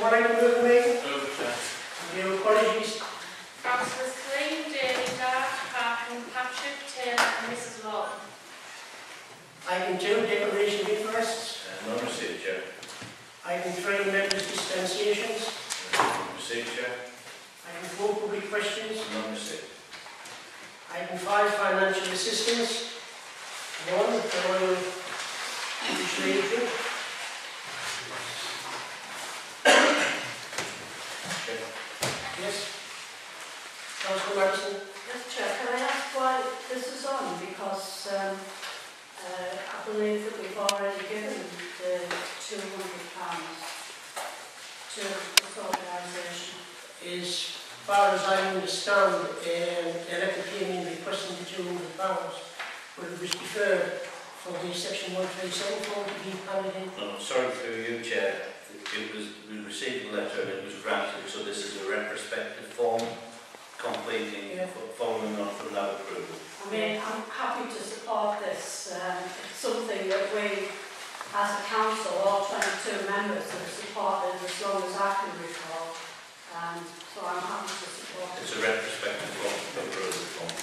what I can do the meeting? Move it, Chair. Your apologies. Councillors Clean, Daly, Dart, Parkin, Patrick, Taylor and Mrs Lawton. Item 2, declaration of interests. None received, Chair. Item 3, members' dispensations. None received, Chair. Item 4, public questions. None received. Item 5, financial assistance. 1, the Royal British Legion. Yes. Councillor Madison. Yes, Chair, can I ask why this is on? Because I believe that we've already given the £200 to this organisation. As far as I understand, the letter came in requesting the £200, but it was deferred for the section 137 form to be handed in. No, sorry through you, Chair. We received the letter and it was granted, so this is a retrospective form completing, following on from that approval. I mean, I'm happy to support this. It's something that we, as a council, all 22 members have supported as long as I can recall. So I'm happy to support it. It's a retrospective form, approval form.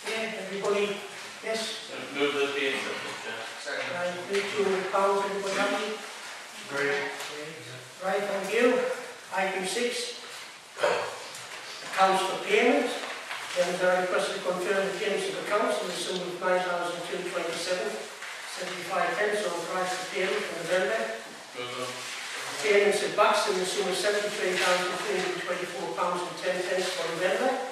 Yeah, everybody, yes? Move that be accepted, Chair. Second. I agree £200, everybody happy? Agree. Right, thank you. Item 6, accounts for payment. Members are requested to confirm the payments of accounts in the sum of £9,227.75 authorised for payment for November. Payments of backs in the sum of £73,324.10 for November.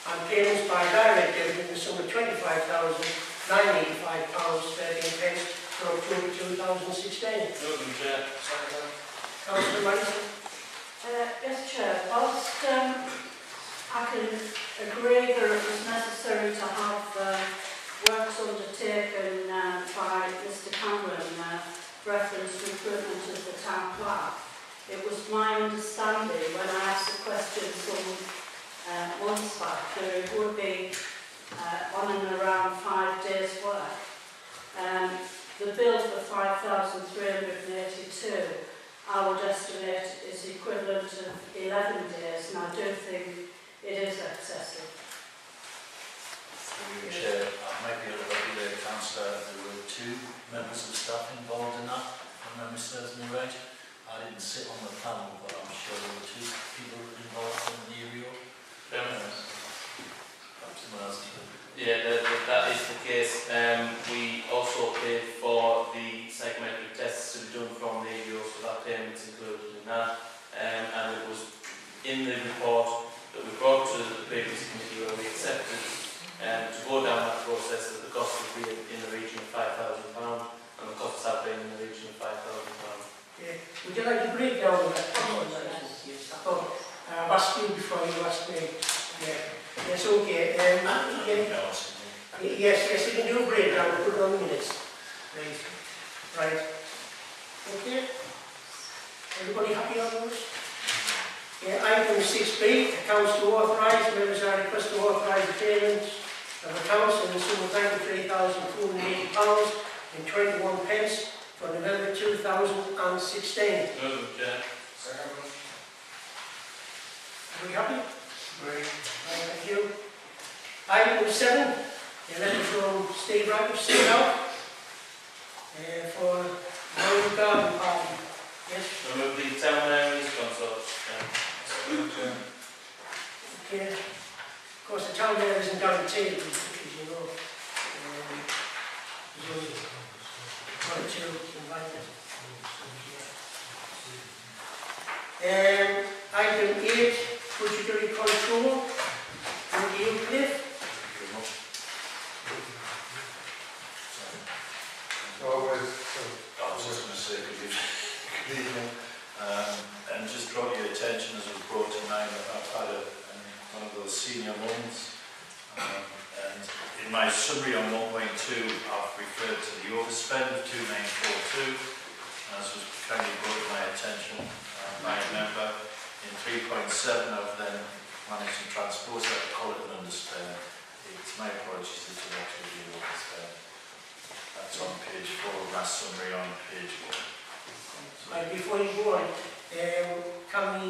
And payments by direct debit in the sum of £25,985.13 for October 2016. Councillor Madison. Yes, Chair. Whilst I can agree that it was necessary to have works undertaken by Mr Cameron reference to recruitment of the town clerk, it was my understanding when I asked the question some months back that it would be on and around 5 days' work. The bill for 5,382 I would estimate is equivalent of 11 days, and I do think it is excessive. Chair, I might be able to help you there, Councillor. There were 2 members of staff involved in that, if memory serves me right. I didn't sit on the panel, but I'm sure there were 2 people involved in the area. Perhaps someone else did. Yeah, that is the case. We also paid for the psychometric tests to be done from the AVO, so that payment's included in that. And it was in the report that we brought to the previous committee where we accepted to go down that process that the cost would be in the region of £5,000, and the costs have been in the region of £5,000. Yeah. Would you like to break down on that? Yes. I've asked you before you asked me. Yeah. Yes, okay. Yes, you can do a breakdown, put it on the minutes. Right. Okay. Everybody happy on those? Yeah, item 6B, accounts to authorise. Members are requested to authorise the payments of accounts in the sum of £93,480.21 for November 2016. Move, Chair. Are we happy? Great. Thank you. Item 7, a letter from Steve Wright of Seagull for Royal Garden Party. Yes? Remove the town areas consort. Okay. Of course, the town there isn't guaranteed, as you know. There's only one or 2 invited. Item 8, budgetary control. Thank you, Cliff. I was just going to say good evening, and just draw your attention as it was brought to mind that I've had one of those senior moments, and in my summary on 1.2 I've referred to the overspend of 2942, as was kindly brought to my attention by a member. In 3.7 I've then managed to transpose that, call it an underspend. It's my apologies, it was actually the overspend. That's on page 4 of my summary on page 1. Before you go on, Can we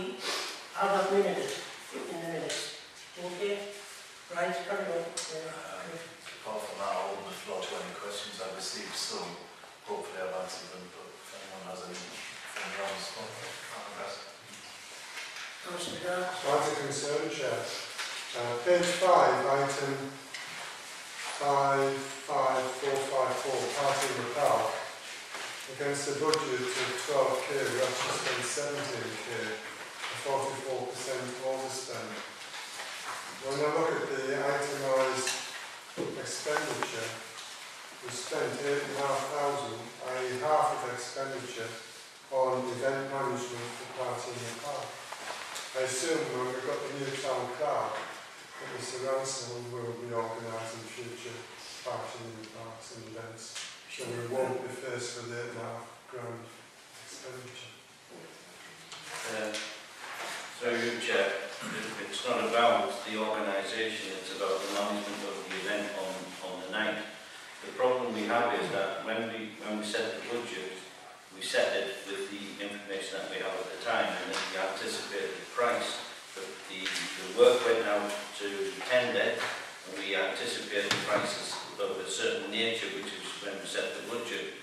have that minute in the minutes? Okay? Right, carry on. Apart from that, I'll open the floor to any questions I've received, so hopefully I've answered them, but if anyone has any from the on spot, I'll ask. Councillor Dart. That's a concern, Chair. Page 5, item 55454, parking the park. Against a budget of 12k, we actually spent 17k, a 44% overspend. When I look at the itemised expenditure, we spent 8,500, i.e. half of expenditure, on event management for parking in the park. I assume when we've got the new town clerk, that Mr Ransom will be organising future parking in the parks and events. So we won't be faced with £8,500 expenditure. So you, Chair, it's not about the organisation, it's about the management of the event on the night. The problem we have is that when we set the budget, we set it with the information that we have at the time, and then we anticipated the price. But the work went out to tender, and we anticipated prices of a certain nature, which is when we set the budget.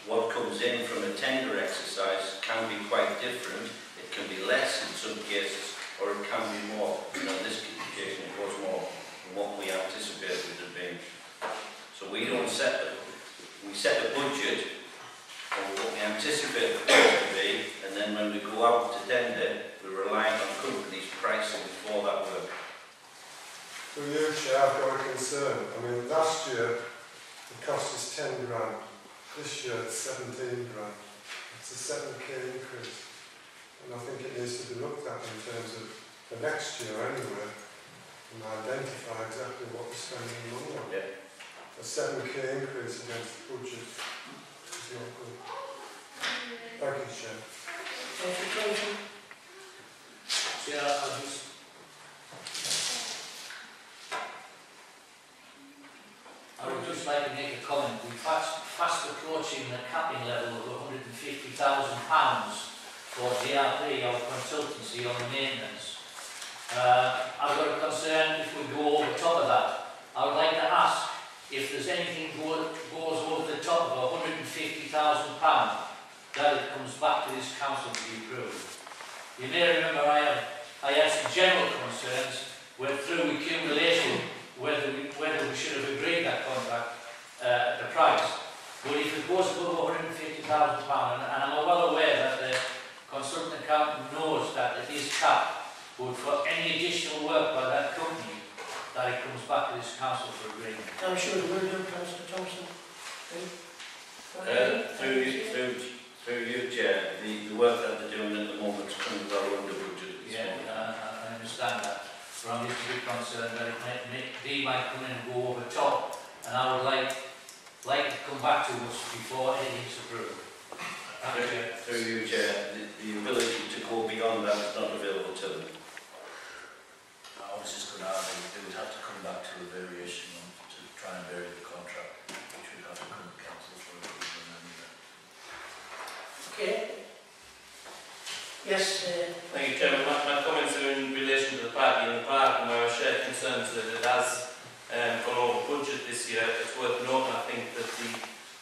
What comes in from a tender exercise can be quite different. It can be less in some cases, or it can be more. And in this occasion, it was more than what we anticipated it being. So we don't we set a budget on what we anticipate the price to be, and then when we go out to tender, we're relying on companies' pricing for that work. For you, Chair, I've got a concern. I mean, last year, the cost was £10,000. This year, it's £17,000. It's a 7k increase. And I think it needs to be looked at in terms of the next year anyway, and identify exactly what we're spending money on. Yeah. A 7k increase against the budget is not good. Thank you, Chair. I would just like to make a comment. We're fast approaching the capping level of £150,000 for JRB, our consultancy on the maintenance. I've got a concern if we go over the top of that. I would like to ask if there's anything goes over the top of £150,000, that it comes back to this council to be approved. You may remember I had some general concerns where through accumulation whether we should have agreed that contract at the price. But if it goes above £150,000, and I'm well aware that the consultant accountant knows that it is capped, but for any additional work by that company, that it comes back to this council for agreement. I'm sure you will do, Councillor Thompson. Through you, Chair, the work that they're doing at the moment is coming well under budget. Yeah, I understand that. But I'm just a bit concerned that they might come in and go over top, and I would like to come back to us before anything's approved. Through you, Chair, the ability to go beyond that is not available to them. I was just going to add, they would have to come back to a variation to try and vary the contract, which would have to come to council for approval anyway. Okay. Yes. Thank you, Chairman. My comments are in relation to the parking in the park, and where I share concerns that it has gone over budget this year. It's worth noting, I think, that the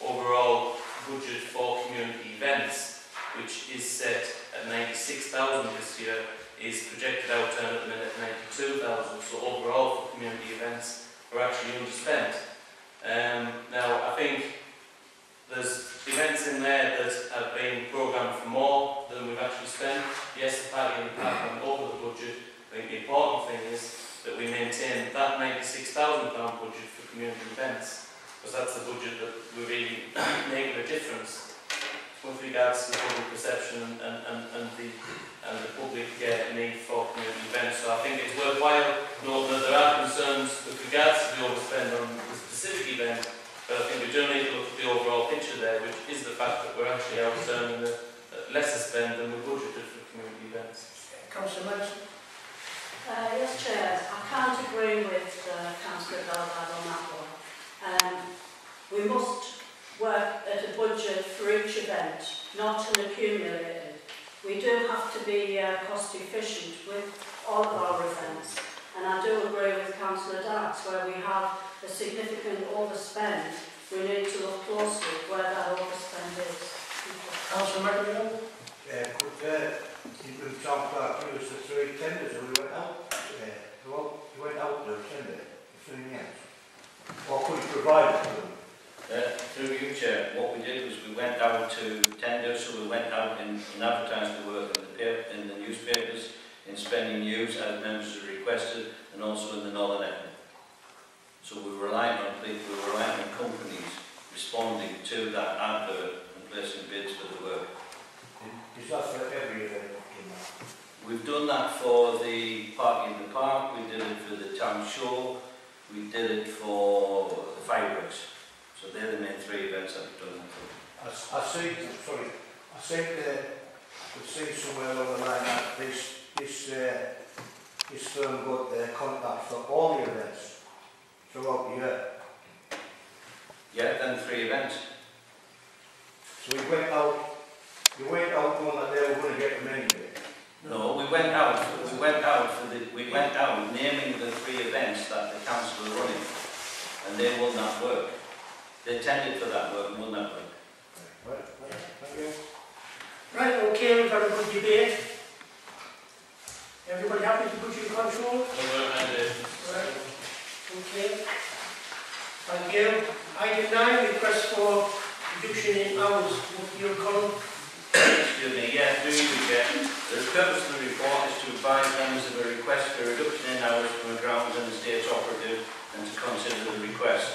overall budget for community events, which is set at 96,000 this year, is projected out at the minute 92,000. So overall for community events, we're actually underspent. Now, I think there's events in there that have been programmed for more than we've actually spent. Yes, the party and the park went over the budget. I think the important thing is that we maintain that £96,000 budget for community events, because that's the budget that we're really making a difference with regards to the public perception and the public need for community events. So I think it's worthwhile noting that there are concerns with regards to the overspend on the specific event, but I think we do need to look at the overall picture there, which is the fact that we're actually out earning the lesser spend than we budgeted for community events. Councillor Manson. Yes, Chair, I can't agree with Councillor Dalbad on that one. We must work at a budget for each event, not an accumulated. We we do have to be cost efficient with all of our events. And I do agree with Councillor Dax, where we have a significant overspend, we need to look closely where that overspend is. Councillor McAvoy? Could you talk about the 3 tenders that we went out? We went out to tender for 3 years. Or could you provide it to them? Through you, Chair, what we did was we went out to tender, so we went out and advertised the work in the newspapers, in Spennymoor, as members have requested, and also in the Northern End. So we were relying on people, we were relying on companies responding to that advert and placing bids for the work. Is that for every event? We've done that for the Party in the Park, we did it for the Town Show, we did it for the fireworks. So they're the main 3 events that we've done that for. I think I could see somewhere along the line that this firm got their contract for all the events throughout the year. Yeah, then 3 events. So you went out knowing that they were going to get them anyway. No, we went out naming the 3 events that the council are running, and they will not work. They tendered for that work and will not work. Right, thank you. Right, okay, we've had a good debate. Everybody happy to put you in control? Right, okay. Thank you. Item 9, request for reduction in hours. What do you call? Excuse me, yeah, do you get? The purpose of the report is to advise members of a request for a reduction in hours from a grounds and estates operative and to consider the request.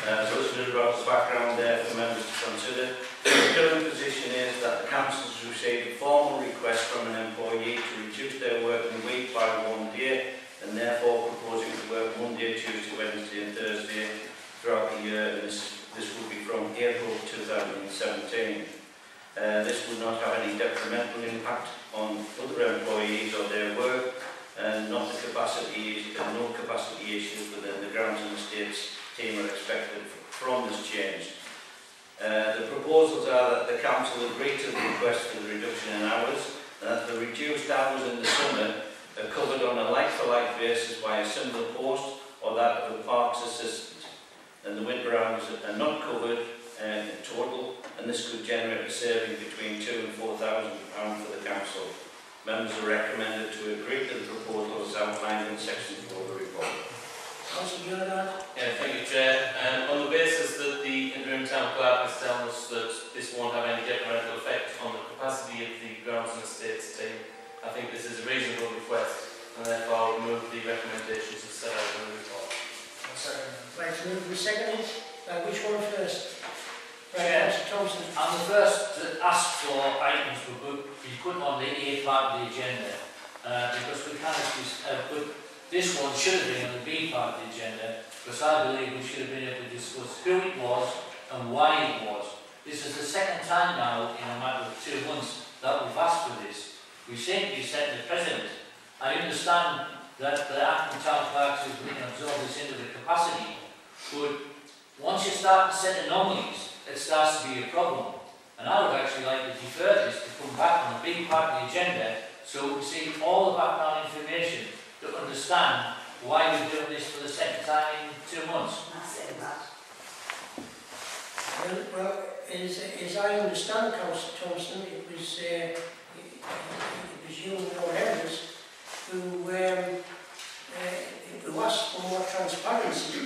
So this is about the background there for members to consider. The current position is that the council has received a formal request from an employee to reduce their working week by 1 day and therefore proposing to work Monday, Tuesday, Wednesday and Thursday throughout the year. And this will be from April 2017. This will not have any detrimental impact on other employees or their work, and no capacity issues within the grounds and estates team are expected from this change. The proposals are that the council agree to the request for the reduction in hours, and that the reduced hours in the summer are covered on a like-for-like basis by a similar post or that of a parks assistant, and the winter hours are not covered in total, and this could generate a saving between £2,000 and £4,000 for the council. Members are recommended to agree to the proposal as outlined in section 4 of the report. Councillor Bernard? Yeah, thank you, Chair. On the basis that the interim town clerk has told us that this won't have any detrimental effect on the capacity of the grounds and estates team, I think this is a reasonable request, and therefore I will move the recommendations as set out in the report. Right, so move the second. Which one first? Chair, Thompson. I'm the first to ask for items to be put on the A part of the agenda, because we can't put this one should have been on the B part of the agenda, because I believe we should have been able to discuss who it was and why it was. This is the second time now in a matter of 2 months that we've asked for this. We seem to be setting the precedent. I understand that the acting town clerk is going to absorb this into the capacity, but once you start to set anomalies, it starts to be a problem. And I would actually like to defer this to come back on the big part of the agenda so we see all the background information to understand why we're doing this for the second time in 2 months. I say that. Well, as I understand, Councillor Thompson, it was you and your members who asked for more transparency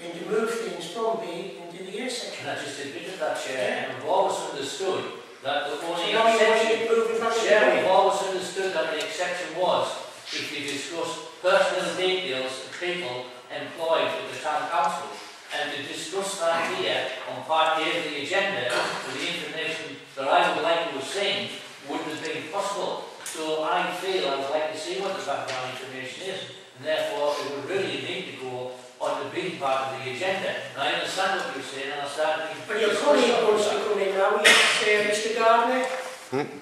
and to move things from B into the A section. And I just admitted that, Chair, and we've always understood that the only So now you want to exception, move it back to Chair, B? we've always understood that the exception was if you discuss personal details of people employed with the town council. And to discuss that here on part A of the agenda with the information that I would like to have seen wouldn't have been possible. So I feel I would like to see what the background information is, and therefore it would really need to go on the big part of the agenda. And I understand what you're saying, and I start thinking... But your colleague wants to come in now, Mr. Gardner.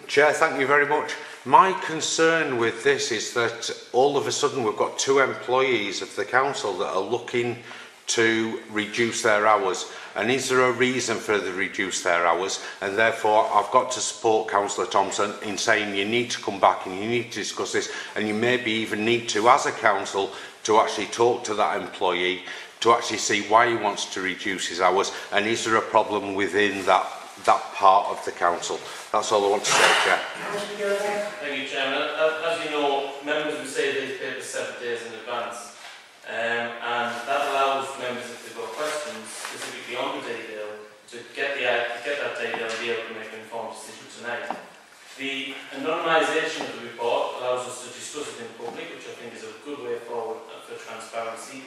Chair, thank you very much. My concern with this is that all of a sudden we've got 2 employees of the council that are looking to reduce their hours? And is there a reason for the reduce their hours? And therefore, I've got to support Councillor Thompson in saying you need to come back and you need to discuss this, and you maybe even need to, as a council, to actually talk to that employee to actually see why he wants to reduce his hours, and is there a problem within that part of the council? That's all I want to say, Chair. Thank you, Chairman. As you know, members receive these papers 7 days in advance, and that allows members, if they've got questions specifically on the detail, to get that detail and be able to make an informed decision tonight. The anonymisation of the report allows us to discuss it in public, which I think is a good way forward for transparency.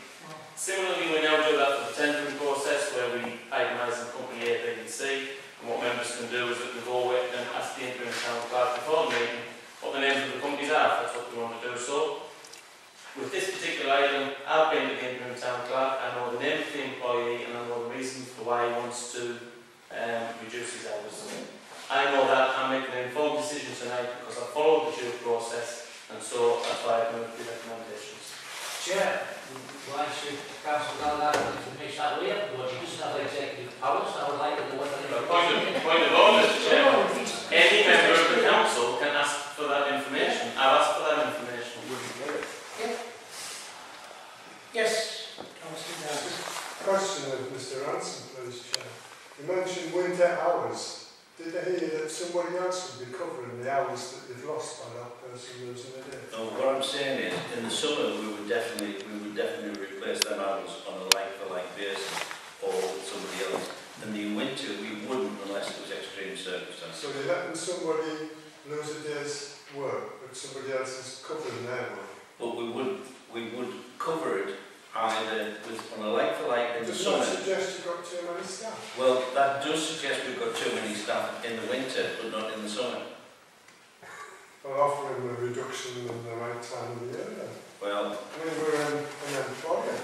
Similarly, we now do that for the tendering process, where we itemise in company A, B and C, and what members can do is that they go away and ask the interim town clerk before the meeting what the names of the companies are, if that's what we want to do. So, with this particular item, I've been to the interim town clerk, I know the name of the employee and I know the reasons for why he wants to reduce his hours. I know that I'm making an informed decision tonight because I followed the due process, and so that's why I've moved the recommendations. Chair, why should Council allow that information that way? What, he doesn't have executive powers? I would like to know what that information is. Point of order, Mr. Chairman. Any member of the council can ask for that information. I've asked for that information. Yes. Question of Mr. Ransom, please, Chair. You mentioned winter hours. Did I hear that somebody else would be covering the hours that they've lost by that person losing a day? No, what I'm saying is, in the summer we would definitely replace them hours on a like-for-like basis, or with somebody else. In the winter we wouldn't, unless it was extreme circumstances. So you're letting somebody lose a day's work, but somebody else is covering their work? But we would cover it either on a like-for-like in the summer. Does that suggest you've got too many staff? Well, that does suggest we've got too many staff in the winter, but not in the summer. Well, offering a reduction in the right time of the year then. Well, I mean, we're an employer.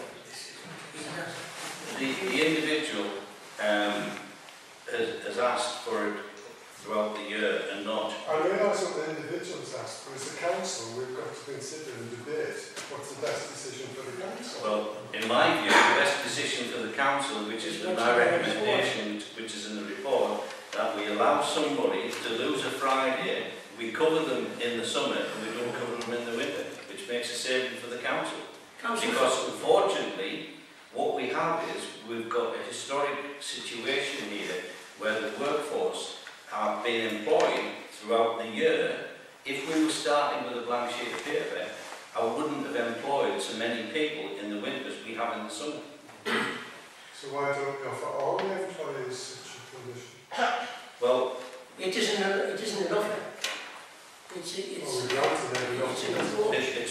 the individual has asked for it throughout the year and not. I realise what the individual's asked, but as a council we've got to consider and debate what's the best decision for the council. Well, in my view, the best decision for the council, which is my recommendation, which is in the report, that we allow somebody to lose a Friday, we cover them in the summer and we don't cover them in the winter, which makes a saving for the council. Because unfortunately, what we have is we've got a historic situation here where the workforce have been employed throughout the year. If we were starting with a blank sheet of paper, I wouldn't have employed so many people in the winters we have in the summer. So why don't we offer all the employees such a condition? Well, it isn't enough. It's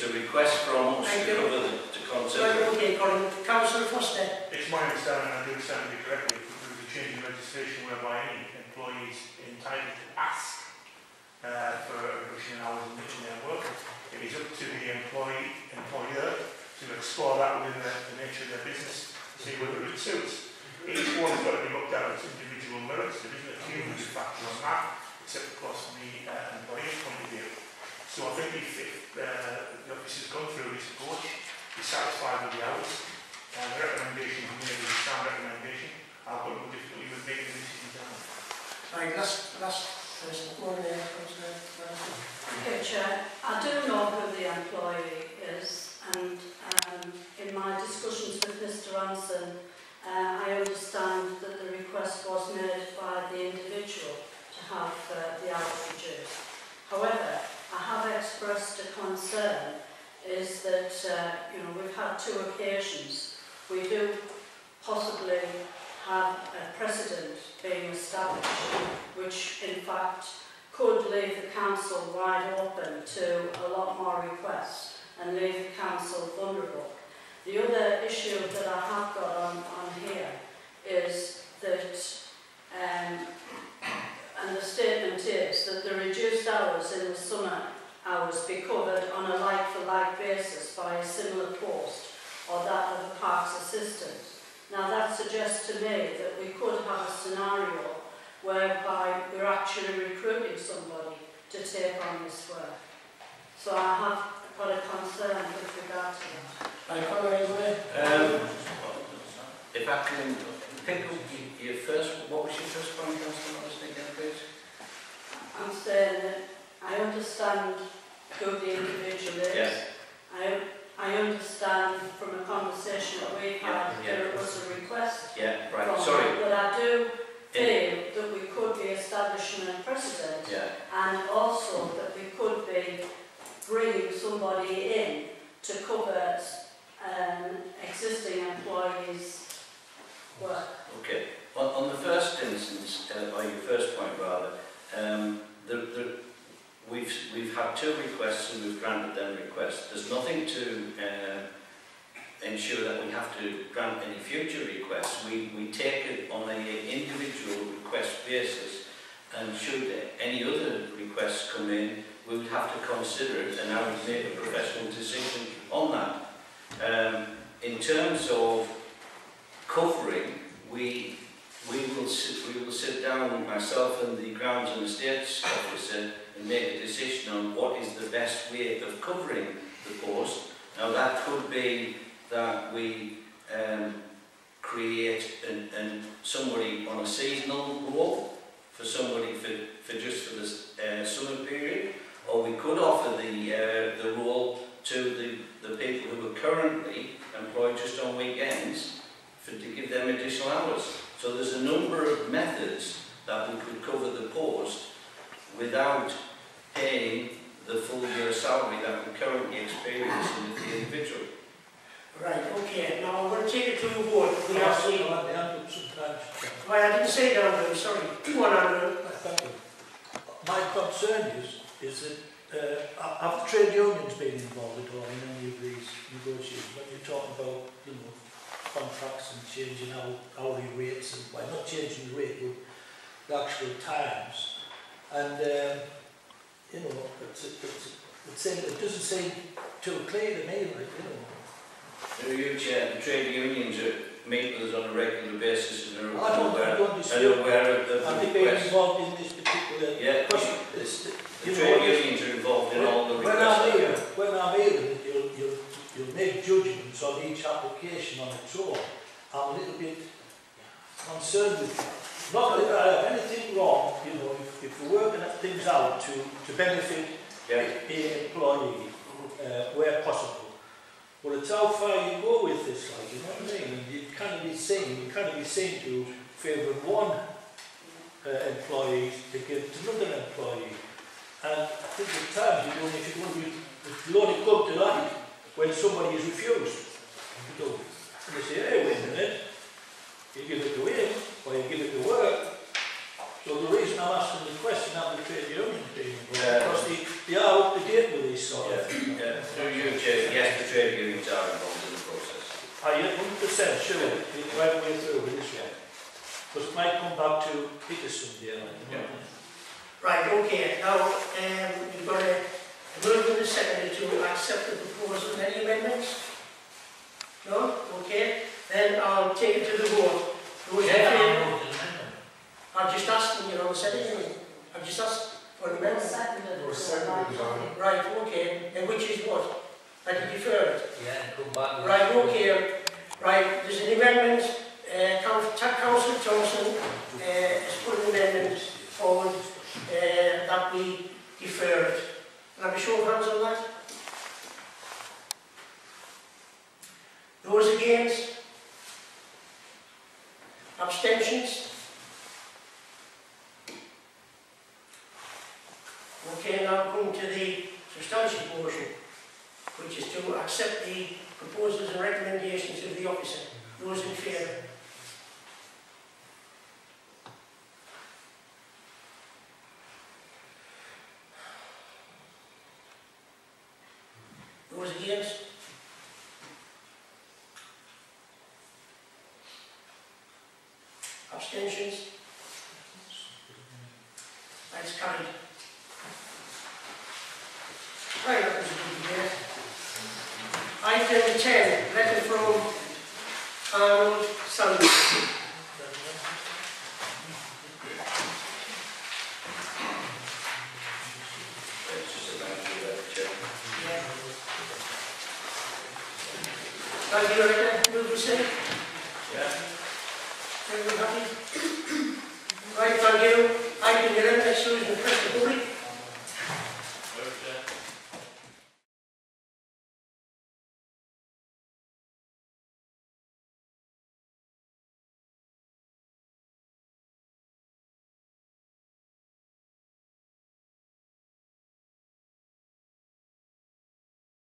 a request from us to cover to consider. Okay, Colin. Councillor Foster. It's my understanding, and I do understand it correctly, that there will be changing legislation whereby any employees entitled to ask for a reduction in hours in their work. It is up to the employer to explore that within the nature of their business to see whether it suits. Each one has got to be looked at its individual merits. There isn't a huge factor on that, except of course from the employer's point of view. So I think if the office has gone through this approach, is satisfied with the hours, the recommendation from me is a sound recommendation. I've got no difficulty with making the decision down. Right, last person. Go on there, Councillor. Okay, Chair. I do know who the employee is, and in my discussions with Mr. Ranson, I understand that the request was made by the individual to have the hours reduced. However, I have expressed a concern is that we've had 2 occasions. We do possibly have a precedent being established, which in fact could leave the council wide open to a lot more requests and leave the council vulnerable. The other issue that I have got on here is that, and the statement is that the reduced hours in the summer hours be covered on a like-for-like basis by a similar post or that of a parks assistant. Now that suggests to me that we could have a scenario whereby we're actually recruiting somebody to take on this work. So I have got a concern with regard to that. if I can pick up your first, what was your first point, Councillor Morrison, again, please? I'm saying that I understand who the individual is. Yes. I understand from a conversation that we've had that it was a request Yeah, right, from sorry. but I do feel that we could be establishing a precedent Yeah, and also that we could be bringing somebody in to cover existing employees' work. okay. On the first instance, or your first point rather, we've had 2 requests and we've granted them requests. There's nothing to ensure that we have to grant any future requests. We take it on an individual request basis, and should any other requests come in, we would have to consider it and I would make a professional decision on that. In terms of covering, we will sit down, myself and the Grounds and Estates officer, and make a decision on what is the best way of covering the post. Now that could be that we create somebody on a seasonal role, for somebody for the summer period, or we could offer the role to the people who are currently employed just on weekends to give them additional hours. So there's a number of methods that we could cover the post without paying the full year salary that we're currently experiencing with the individual. Right, okay, now I'm going to take it to a vote. We have seen... Why, I didn't say that, Andrew, sorry. Go on, Andrew. Thank you. My concern is that have trade unions been involved at all in any of these negotiations? When you're talking about, contracts and changing hourly rates, and well, not changing the rate, but the actual times, and it doesn't seem too clear to me, The trade unions meet with us on a regular basis and I don't dispute. aware of the Have they been request. involved in this particular? Yeah, the trade unions are involved in all the requests. When I'm here, you'll make judgments on each application on its own. I'm a little bit concerned with it. Not that I have anything wrong, if we're working things out to benefit the employee where possible. But it's how far you go with this, you know what I mean? And you can't be seen to favour one employee to give to another employee. And I think at times if you only come to that when somebody is refused to do it. And they say, hey, wait a minute, you give it to him, or you give it to work. So the reason I'm asking the question of the trade union team, because they are up to date with these sort of things. Yes, the trade unions are involved in the process. Are you 100% sure right way through with this one? Because it might come back to Peterson here. Right, okay, now we've got a move in the second to accept the proposal. Any amendments? No? Okay. Then I'll take it to the vote. Those in favour? I've just asked them, on the second. I've just asked for an amendment. Right, okay. And which is what? I can defer it. Yeah, come back. Right, okay. Right, there's an amendment. Councillor Thompson has put an amendment forward that we defer it. Can I have a show of hands on that? Those against? Abstentions? Okay, now come to the substantial portion, which is to accept the proposals and recommendations of the officer. Those in favour? Those against? Abstentions? That's carried. Right, that was a good debate. Item 10, letter from Arnold Sanders. Thank you, Rebecca. Will you say?